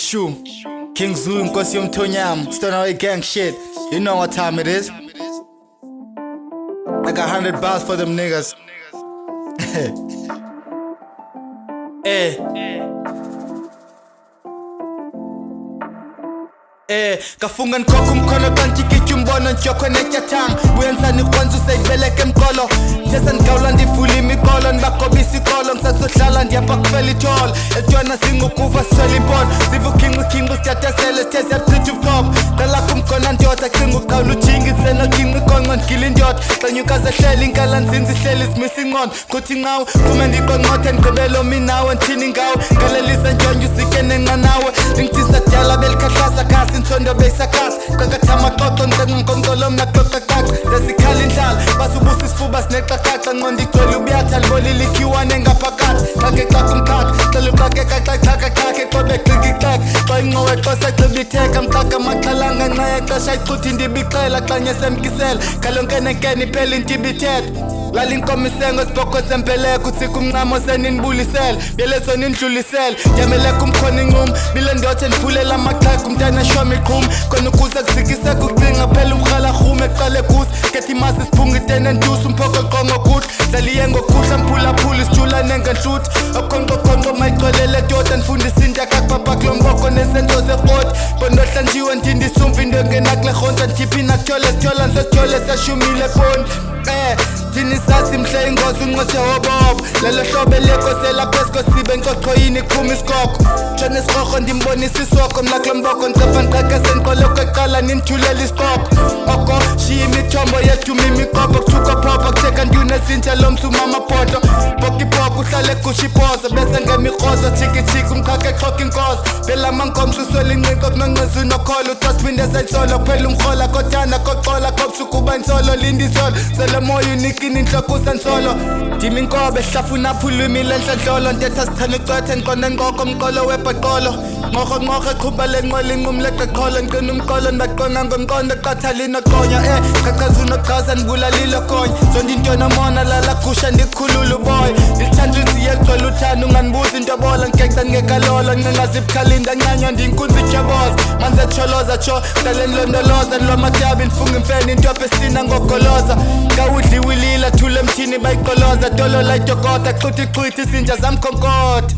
Shoo, King Zoo, Nkosi Yomthonyama, Stoneway gang shit. You know what time it is. I got 100 bars for them niggas. Kafunga nkoko mkhono kanti kityumbono njoko netyathanga buyenzani kwanza usayibeleka emqolo thesa ngawula ndifula imikolo ndibakobisa ikolo ngisasohlala ndiyapakufela itholo etywala singukuva siswela impono ziva ukhinqikhinqi usityathesele sithe siyachitha ubuhlobo qalakho umkhona ndoda cinga uqawula ujingise nokhinqa iqonqo ndigila indoda xanyuka zehlela inkala nzinzi ihleli zimisa ingqondo kuthi nqawe kume ndiqonqothe ndigqibelo minawe ndithini ngawe ngalelisa ntyonyo usike nenqanawe ndingithisa kudala belikhahlasa khasi insondo beyisakhaza qakathama xoxo nqenqonqomqolo mna xoxaqaxa ndesikhala indlala basubusa isifuba sinexaqaxa nqondo igcwele ubuyatha libolile ikhiwane ngaphakathi xakexaka umxhaka xela uxakekaxaxakaxake xobexikixeke xa ingqowe xosaxeba itheka mxaka amaxhalanga nxa yexesha ichuthi ndibixela xa nyesemkisela kalonkenenkene iphela intibithetha lala inkomo isengo sibhoko sempeleko utsika umncamo senindibulisele byeleso nindlulisele nyameleka umkhona incumo bile ndothe ndiphulela amaxhego umntana shoma iqhuma khona ukuze kuzikiseka ukucinga phela umrhala rhume eqale kusi kethi imasi siphungitene ntusa umphoko qongo kuhle dlaliye ngokuhla mphulaphula isijula nengenhluthu okhonqokhonqo mayigcwelele doda ndifundisa intakakpapa kulo mboko nesenzo serhoti bondohlanjiwe ndindisa umva into engenakule rhonta ndithiphi nakutyhole sityola nsesithyole sashumile pondi thini sasi mhle ingozi unqothe hobobo lelo hlobo elekoselaphesko sibe nkochoyini iqhuma isikoko tshone isikrorho ndimbonisa isoko mna kulo mboko ndicepha ndiqeke sendiqoloko eqala nindithulela isikoko oko shiya imithombo yeduma imiqobo kuthuka phopho kutheka ndiunezintsha lo msuma amaphoto bokipoko uhlale egusha ipozo bese ngemikrozo tshikitshiki umkhakha exhoka inkozo phela amankomsha uswela inqiko kunonqezi unokholo uthosiphinde seyitsolo kuphela umrhola kothanda koxola kobusuku uba insolo linda isolo selomoya unikini inhloko usansolo ndima inkobe hlafuna phulwimi lenhlanhlolo ntetha sithana ucwethe ndiqonde nqoko umqolo webhaqolo nqorho eqhuba lenqola inqumo leqeqholo ndiqina umqolo ndibaqonga ngomqondo eqathalini oqonya qaqaza unoqhaza ndibulalile okonya zonke into nomona lala gusha ndikhulula uboya ndithanda iziye egcwele uthanda ungandibuza into bola ngexa ngekalolo nqingazibukhalinda ncanywa ndiyinkunzi ityaboza manze tsholoza tsho dale ndilondoloza ndilwamadabi ndifunga imfene intopho esina ngogoloza ngawudliwilila thule emthini bayiqoloza tolo layitokota xhuthi izinja zamkhonkotha